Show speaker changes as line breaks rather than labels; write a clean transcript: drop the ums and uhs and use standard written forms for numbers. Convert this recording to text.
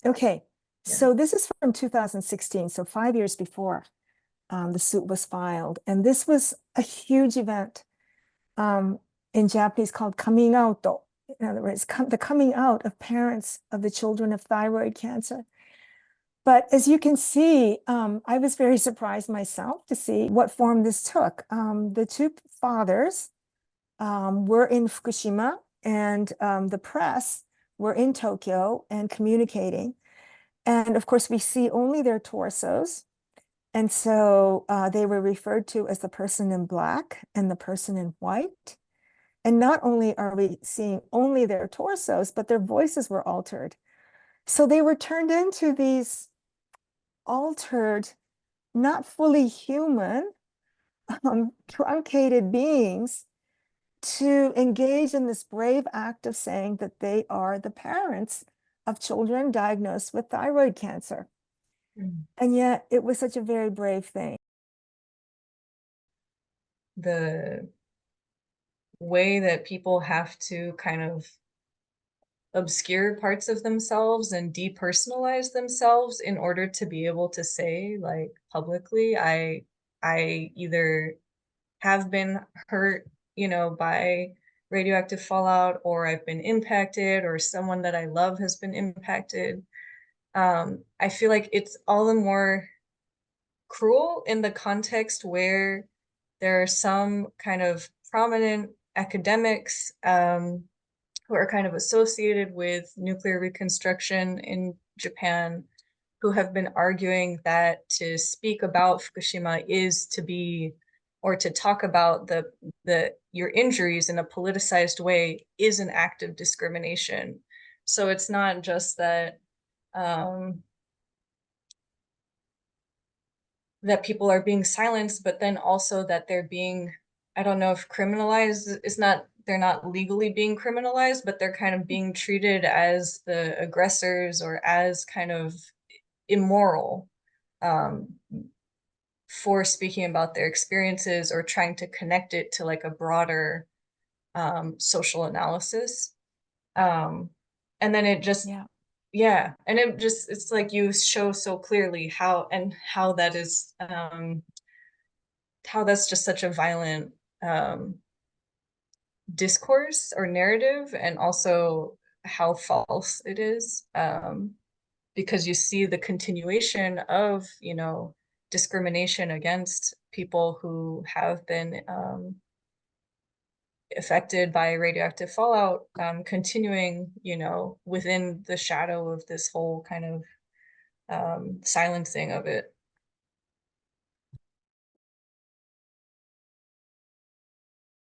Okay,
Yeah.
so this is from 2016, so 5 years before the suit was filed. And this was a huge event um, in Japanese called coming out. In other words, the coming out of parents of the children of thyroid cancer. But as you can see, I was very surprised myself to see what form this took. The two fathers were in Fukushima, and the press were in Tokyo and communicating. And of course, we see only their torsos. And so they were referred to as the person in black and the person in white. And not only are we seeing only their torsos, but their voices were altered. So they were turned into these altered, not fully human, truncated beings to engage in this brave act of saying that they are the parents of children diagnosed with thyroid cancer.
Mm.
And yet it was such a very brave thing.
The way that people have to kind of obscure parts of themselves and depersonalize themselves in order to be able to say, like, publicly, I either have been hurt, by radioactive fallout, or I've been impacted, or someone that I love has been impacted. I feel like it's all the more cruel in the context where there are some kind of prominent academics who are kind of associated with nuclear reconstruction in Japan, who have been arguing that to speak about Fukushima is to be, or to talk about your injuries in a politicized way is an act of discrimination. So it's not just that that people are being silenced, but then also that they're being, I don't know if criminalized, it's not, they're not legally being criminalized, but they're kind of being treated as the aggressors or as kind of immoral, um, for speaking about their experiences or trying to connect it to like a broader social analysis. Um, and then it just,
Yeah.
yeah, and it's like you show so clearly how that is, how that's just such a violent um, discourse or narrative, and also how false it is, because you see the continuation of, discrimination against people who have been affected by radioactive fallout, continuing, within the shadow of this whole kind of silencing of it.